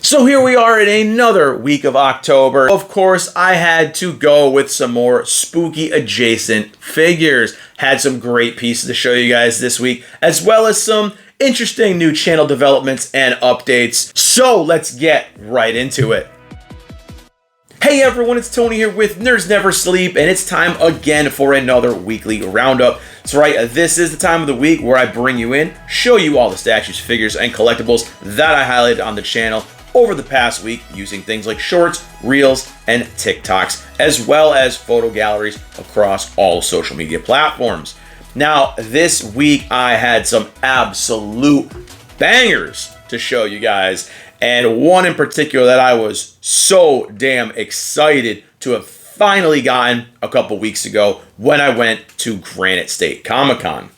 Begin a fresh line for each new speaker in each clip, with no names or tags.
So here we are in another week of October. Of course, I had to go with some more spooky adjacent figures. Had some great pieces to show you guys this week, as well as some interesting new channel developments and updates. So let's get right into it. Hey everyone, it's Tony here with Nerds Never Sleep, and it's time again for another weekly roundup. That's right, this is the time of the week where I bring you in, show you all the statues, figures, and collectibles that I highlighted on the channel over the past week using things like shorts, reels, and TikToks, as well as photo galleries across all social media platforms. Now, this week I had some absolute bangers to show you guys, and one in particular that I was so damn excited to have finally gotten a couple weeks ago when I went to Granite State Comic-Con.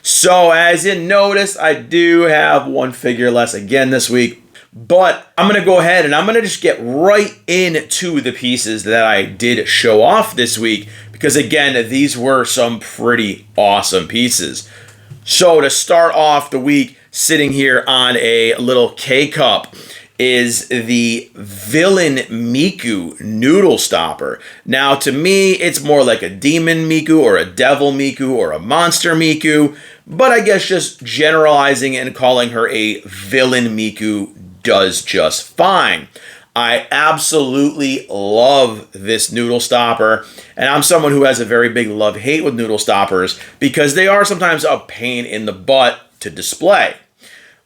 So as you notice, I do have one figure less again this week. But I'm going to go ahead and I'm going to just get right into the pieces that I did show off this week, because again, these were some pretty awesome pieces. So to start off the week, sitting here on a little K-Cup is the Villain Miku Noodle Stopper. Now to me, it's more like a Demon Miku or a Devil Miku or a Monster Miku, but I guess just generalizing and calling her a Villain Miku does just fine. I absolutely love this noodle stopper, and I'm someone who has a very big love-hate with noodle stoppers because they are sometimes a pain in the butt to display.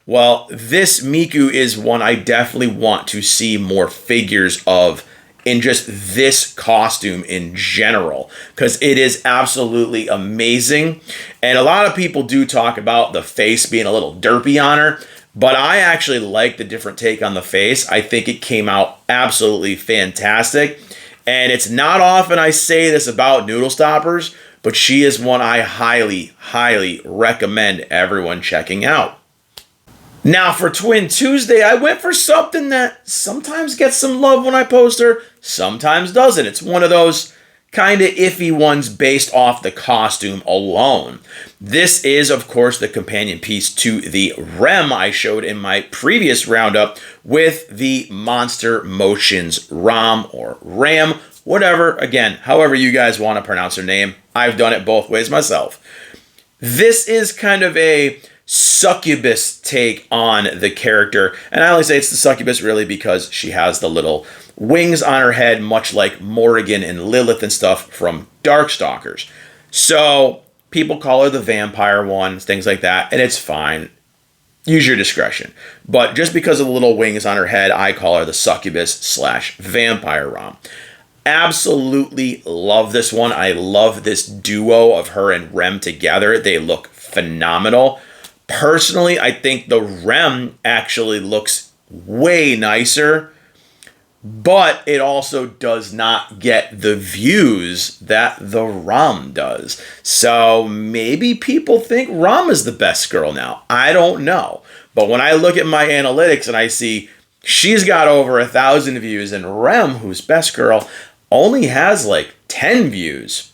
Well, this Miku is one I definitely want to see more figures of in just this costume in general, because it is absolutely amazing. And a lot of people do talk about the face being a little derpy on her, but I actually like the different take on the face. I think it came out absolutely fantastic. And it's not often I say this about noodle stoppers, but she is one I highly, highly recommend everyone checking out. Now for Twin Tuesday, I went for something that sometimes gets some love when I post her, sometimes doesn't. It's one of those kind of iffy ones based off the costume alone. This is, of course, the companion piece to the Rem I showed in my previous roundup with the Monster Motions Ram or Ram, whatever, again, however you guys want to pronounce her name. I've done it both ways myself. This is kind of a succubus take on the character, and I only say it's the succubus really because she has the little wings on her head, much like Morrigan and Lilith and stuff from Darkstalkers. So people call her the vampire one, things like that, and it's fine. Use your discretion. But just because of the little wings on her head, I call her the succubus/vampire Ram. Absolutely love this one. I love this duo of her and Rem together. They look phenomenal. Personally, I think the Rem actually looks way nicer, but it also does not get the views that the Ram does. So maybe people think Ram is the best girl now. I don't know. But when I look at my analytics and I see she's got over 1,000 views and Rem, who's best girl, only has like 10 views.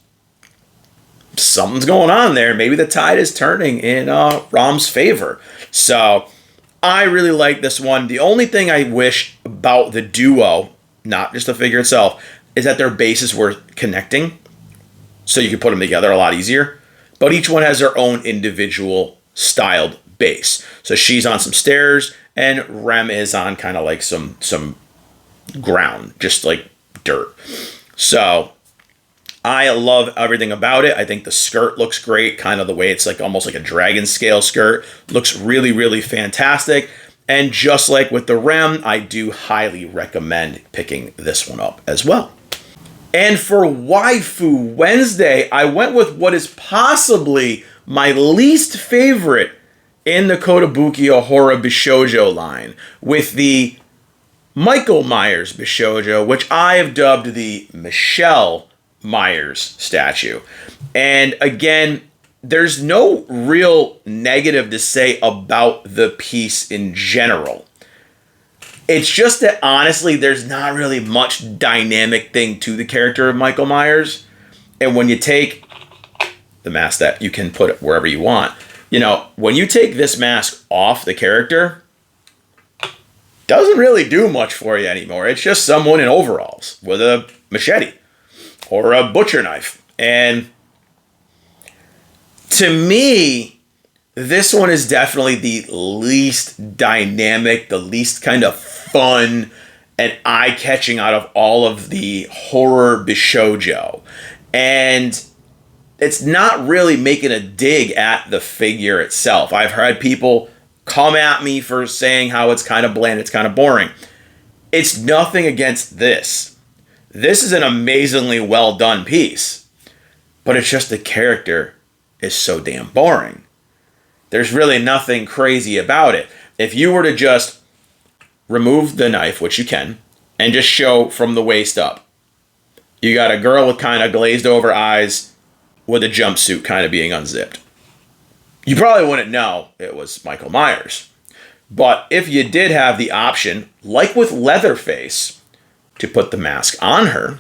Something's going on there. Maybe the tide is turning in Ram's favor. So I really like this one. The only thing I wish about the duo, not just the figure itself, is that their bases were connecting, so you could put them together a lot easier. But each one has their own individual styled base. So she's on some stairs, and Rem is on kind of like some ground, just like dirt. So I love everything about it. I think the skirt looks great, kind of the way it's like almost like a dragon scale skirt. Looks really, really fantastic. And just like with the Rem, I do highly recommend picking this one up as well. And for Waifu Wednesday, I went with what is possibly my least favorite in the Kotobuki Ohora Bishoujo line, with the Michael Myers Bishoujo, which I have dubbed the Michelle Myers statue. And again, there's no real negative to say about the piece in general. It's just that honestly, there's not really much dynamic thing to the character of Michael Myers. And when you take the mask that you can put it wherever you want, you know, when you take this mask off the character, doesn't really do much for you anymore. It's just someone in overalls with a machete or a butcher knife. And to me, this one is definitely the least dynamic, the least kind of fun and eye-catching out of all of the horror bishoujo. And it's not really making a dig at the figure itself. I've had people come at me for saying how it's kind of bland, it's kind of boring. It's nothing against this. This is an amazingly well done piece, but it's just the character is so damn boring. There's really nothing crazy about it. If you were to just remove the knife, which you can, and just show from the waist up, you got a girl with kind of glazed over eyes with a jumpsuit kind of being unzipped. You probably wouldn't know it was Michael Myers. But if you did have the option, like with Leatherface, to put the mask on her,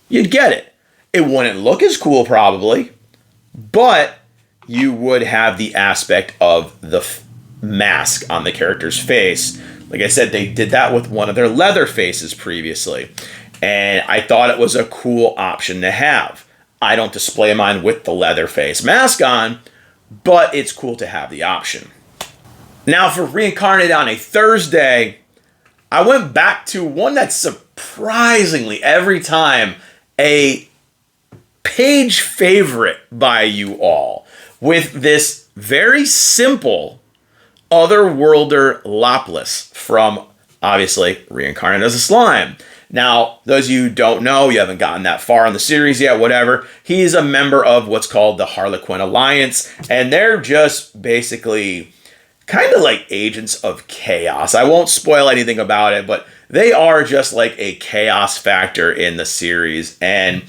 you'd get it. It wouldn't look as cool probably, but you would have the aspect of the mask on the character's face. Like I said, they did that with one of their Leatherfaces previously, and I thought it was a cool option to have. I don't display mine with the Leatherface mask on, but it's cool to have the option. Now for Reincarnated on a Thursday, I went back to one that's surprisingly every time a page favorite by you all, with this very simple Otherworlder Laplace from, obviously, Reincarnated as a Slime. Now, those of you who don't know, you haven't gotten that far in the series yet, whatever, he's a member of what's called the Harlequin Alliance, and they're just basically kind of like agents of chaos. I won't spoil anything about it, but they are just like a chaos factor in the series, and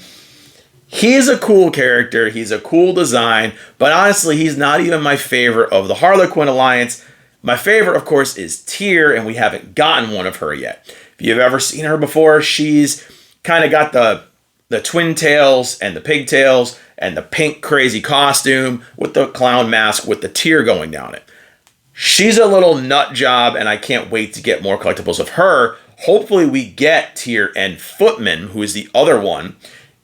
he's a cool character, he's a cool design, but honestly, he's not even my favorite of the Harlequin Alliance. My favorite, of course, is Tyr, and we haven't gotten one of her yet. If you've ever seen her before, she's kind of got the twin tails and the pigtails and the pink crazy costume with the clown mask with the tear going down it. She's a little nut job, and I can't wait to get more collectibles of her. Hopefully we get Tyr and Footman, who is the other one,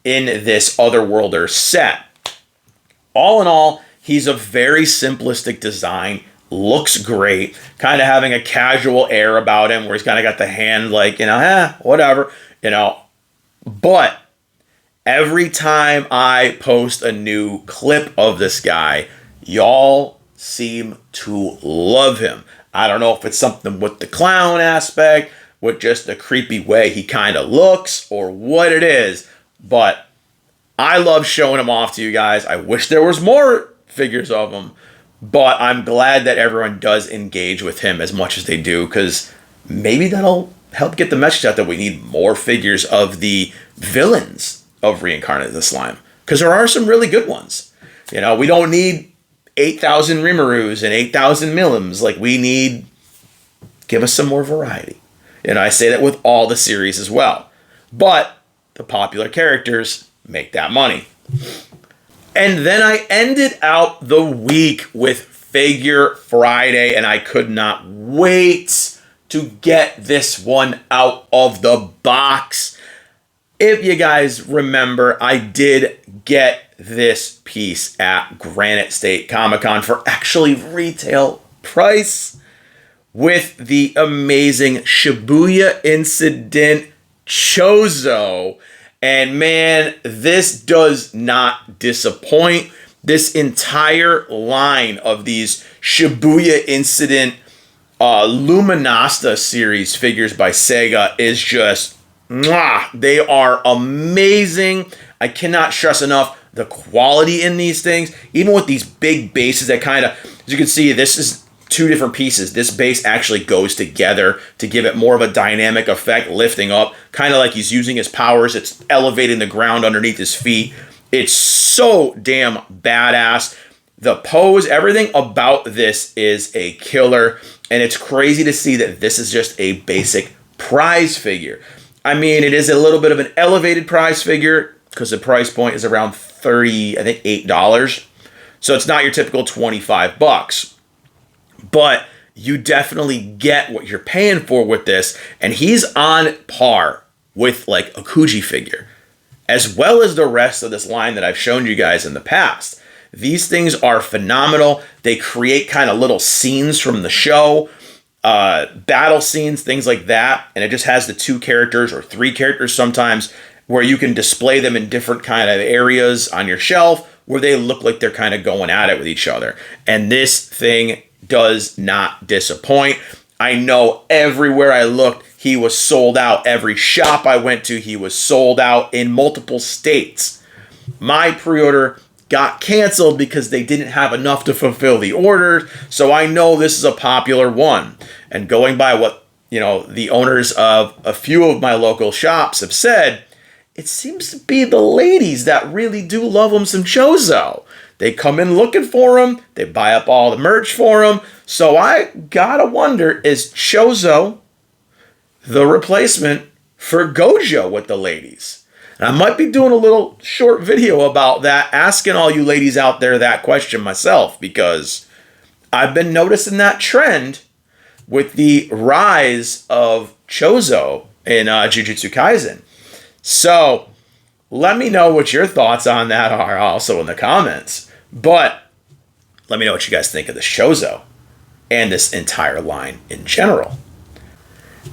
in this Otherworlder set. All in all, he's a very simplistic design, looks great, kind of having a casual air about him where he's kind of got the hand like, whatever, But every time I post a new clip of this guy, y'all seem to love him. I don't know if it's something with the clown aspect, with just the creepy way he kind of looks, or what it is, but I love showing him off to you guys. I wish there was more figures of him, but I'm glad that everyone does engage with him as much as they do, because maybe that'll help get the message out that we need more figures of the villains of Reincarnated the Slime, because there are some really good ones. We don't need 8,000 Rimarus and 8,000 Millims. Like, give us some more variety. I say that with all the series as well. But the popular characters make that money. And then I ended out the week with Figure Friday, and I could not wait to get this one out of the box. If you guys remember, I did get this piece at Granite State Comic-Con for actually retail price with the amazing Shibuya Incident CHOSO. And man, this does not disappoint. This entire line of these Shibuya Incident Luminasta series figures by Sega is just, they are amazing. I cannot stress enough the quality in these things. Even with these big bases that kind of, as you can see, this is two different pieces. This base actually goes together to give it more of a dynamic effect, lifting up, kind of like he's using his powers. It's elevating the ground underneath his feet. It's so damn badass. The pose, everything about this is a killer, and it's crazy to see that this is just a basic prize figure. I mean, it is a little bit of an elevated prize figure because the price point is around $8. So it's not your typical $25. But you definitely get what you're paying for with this. And he's on par with like a Kuji figure, as well as the rest of this line that I've shown you guys in the past. These things are phenomenal. They create kind of little scenes from the show, battle scenes, things like that. And it just has the 2 characters or 3 characters sometimes where you can display them in different kind of areas on your shelf where they look like they're kind of going at it with each other. And this thing does not disappoint. I know everywhere I looked, he was sold out. Every shop I went to, he was sold out in multiple states. My pre-order got canceled because they didn't have enough to fulfill the order. So I know this is a popular one. And going by what, the owners of a few of my local shops have said, it seems to be the ladies that really do love them some CHOSO. They come in looking for them. They buy up all the merch for them. So I gotta wonder, is CHOSO the replacement for Gojo with the ladies? And I might be doing a little short video about that, asking all you ladies out there that question myself, because I've been noticing that trend with the rise of CHOSO in Jujutsu Kaisen. So let me know what your thoughts on that are also in the comments. But let me know what you guys think of this CHOSO and this entire line in general.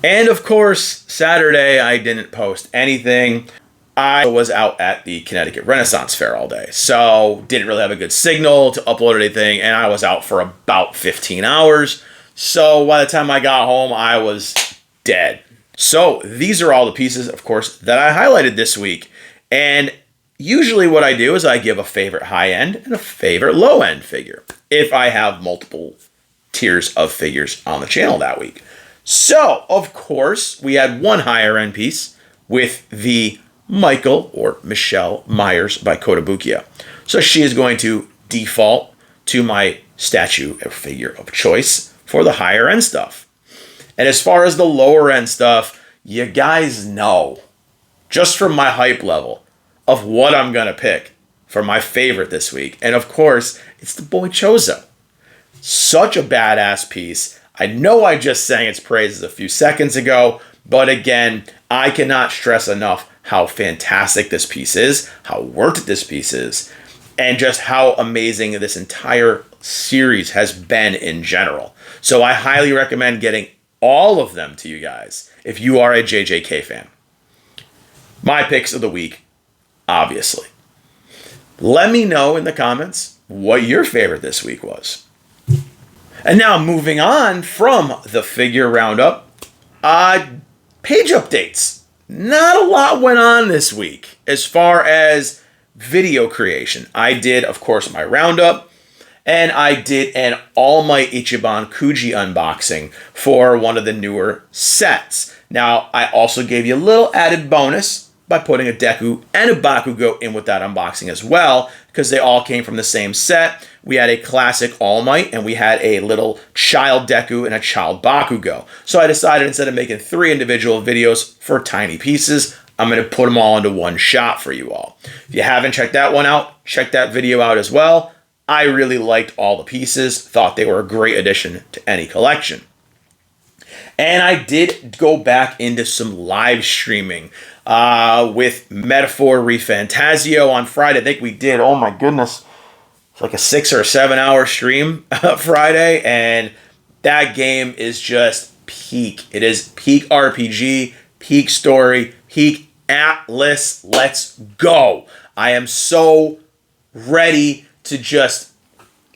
And of course, Saturday I didn't post anything. I was out at the Connecticut Renaissance Fair all day, so didn't really have a good signal to upload anything, and I was out for about 15 hours. So by the time I got home, I was dead. So these are all the pieces, of course, that I highlighted this week. And usually what I do is I give a favorite high-end and a favorite low-end figure if I have multiple tiers of figures on the channel that week. So, of course, we had one higher-end piece with the Michael or Michelle Myers by Kotobukiya. So she is going to default to my statue or figure of choice for the higher-end stuff. And as far as the lower-end stuff, you guys know, just from my hype level, of what I'm going to pick for my favorite this week. And of course, it's the boy CHOSO. Such a badass piece. I know I just sang its praises a few seconds ago, but again, I cannot stress enough how fantastic this piece is, how worth it this piece is, and just how amazing this entire series has been in general. So I highly recommend getting all of them to you guys if you are a JJK fan. My picks of the week, obviously. Let me know in the comments what your favorite this week was. And now moving on from the figure roundup, page updates. Not a lot went on this week as far as video creation. I did, of course, my roundup, and I did an All Might Ichiban Kuji unboxing for one of the newer sets. Now, I also gave you a little added bonus by putting a Deku and a Bakugo in with that unboxing as well, because they all came from the same set. We had a classic All Might, and we had a little child Deku and a child Bakugo. So I decided, instead of making 3 individual videos for tiny pieces, I'm going to put them all into one shot for you all. If you haven't checked that one out, check that video out as well. I really liked all the pieces, thought they were a great addition to any collection. And I did go back into some live streaming with Metaphor ReFantazio on Friday. I think we did, oh my goodness, it's like a 6 or 7 hour stream Friday, and that game is just peak. It is peak RPG, peak story, peak Atlas. Let's go. I am so ready to just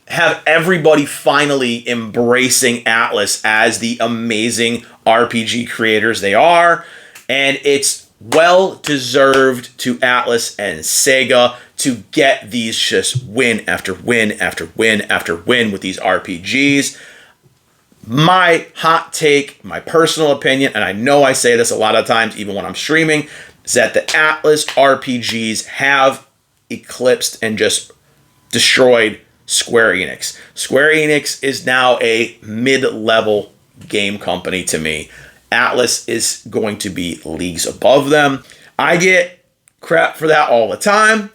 have everybody finally embracing Atlas as the amazing RPG creators they are. And it's well deserved to Atlas and Sega to get these just win after win after win after win with these RPGs. My hot take, my personal opinion, and I know I say this a lot of times even when I'm streaming, is that the Atlas RPGs have eclipsed and just destroyed Square Enix. Square Enix is now a mid-level game company to me. Atlas is going to be leagues above them. I get crap for that all the time,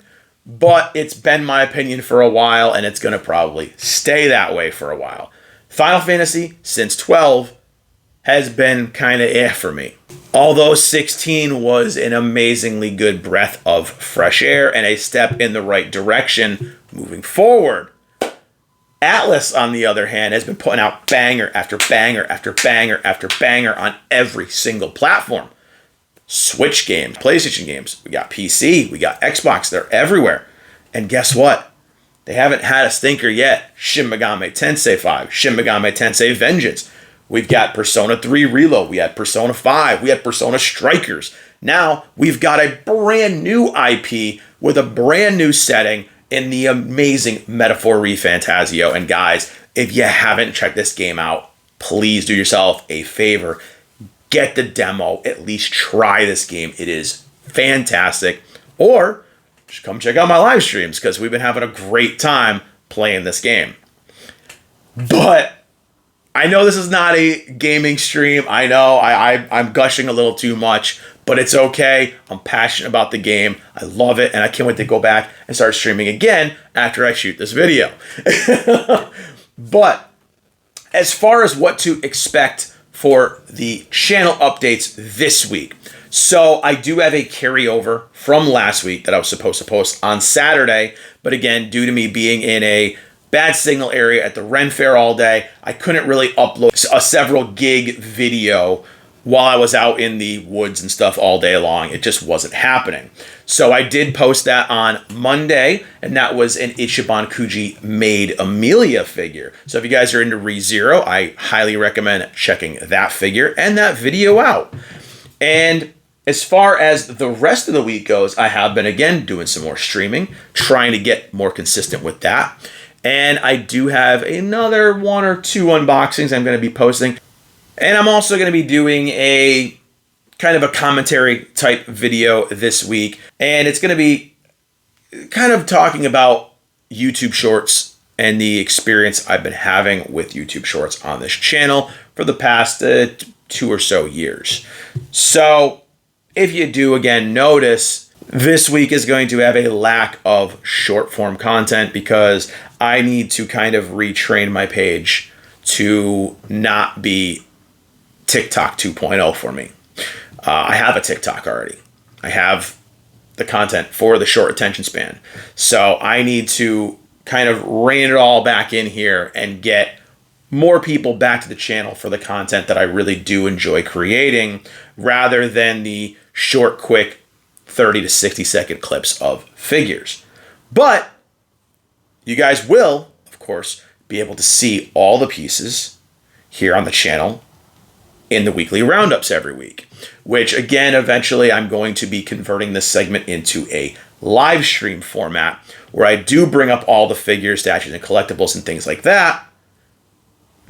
but it's been my opinion for a while, and it's going to probably stay that way for a while. Final Fantasy, since 12, has been kind of for me. Although 16 was an amazingly good breath of fresh air and a step in the right direction moving forward. Atlas, on the other hand, has been putting out banger after banger after banger after banger on every single platform. Switch games, PlayStation games, we got PC, we got Xbox, they're everywhere. And guess what? They haven't had a stinker yet. Shin Megami Tensei 5, Shin Megami Tensei Vengeance. We've got Persona 3 Reload, we had Persona 5, we had Persona Strikers. Now we've got a brand new IP with a brand new setting in the amazing Metaphor ReFantazio. And guys, if you haven't checked this game out, please do yourself a favor. Get the demo, at least try this game. It is fantastic. Or just come check out my live streams because we've been having a great time playing this game. But I know this is not a gaming stream. I know I'm gushing a little too much, but it's okay. I'm passionate about the game. I love it, and I can't wait to go back and start streaming again after I shoot this video. But as far as what to expect for the channel updates this week, so I do have a carryover from last week that I was supposed to post on Saturday, but again, due to me being in a bad signal area at the Ren Fair all day, I couldn't really upload a several gig video while I was out in the woods and stuff all day long. It just wasn't happening. So I did post that on Monday, and that was an Ichiban Kuji made Amelia figure. So if you guys are into ReZero, I highly recommend checking that figure and that video out. And as far as the rest of the week goes, I have been, again, doing some more streaming, trying to get more consistent with that. And I do have another 1 or 2 unboxings I'm going to be posting. And I'm also going to be doing a kind of a commentary type video this week. And it's going to be kind of talking about YouTube Shorts and the experience I've been having with YouTube Shorts on this channel for the past 2 or so years. So if you do, again, notice, this week is going to have a lack of short form content because I need to kind of retrain my page to not be TikTok 2.0 for me. I have a TikTok already. I have the content for the short attention span. So I need to kind of rein it all back in here and get more people back to the channel for the content that I really do enjoy creating, rather than the short, quick 30 to 60 second clips of figures. But you guys will, of course, be able to see all the pieces here on the channel in the weekly roundups every week, which again, eventually I'm going to be converting this segment into a live stream format where I do bring up all the figures, statues, and collectibles and things like that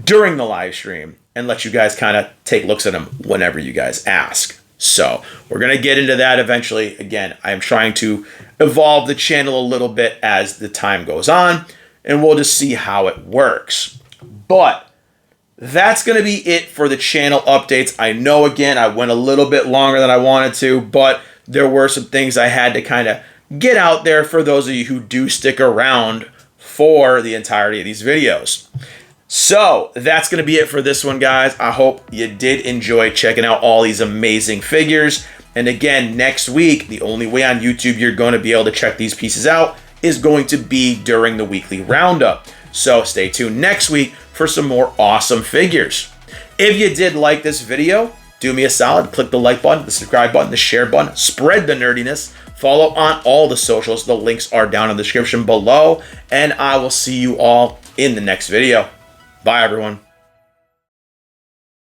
during the live stream and let you guys kind of take looks at them whenever you guys ask. So we're going to get into that eventually. Again, I'm trying to evolve the channel a little bit as the time goes on, and we'll just see how it works. But that's going to be it for the channel updates. I know, again, I went a little bit longer than I wanted to, but there were some things I had to kind of get out there for those of you who do stick around for the entirety of these videos. So that's going to be it for this one, guys. I hope you did enjoy checking out all these amazing figures. And again, next week, the only way on YouTube you're going to be able to check these pieces out is going to be during the weekly roundup. So stay tuned next week for some more awesome figures. If you did like this video, do me a solid. Click the like button, the subscribe button, the share button. Spread the nerdiness. Follow on all the socials. The links are down in the description below. And I will see you all in the next video. Bye, everyone.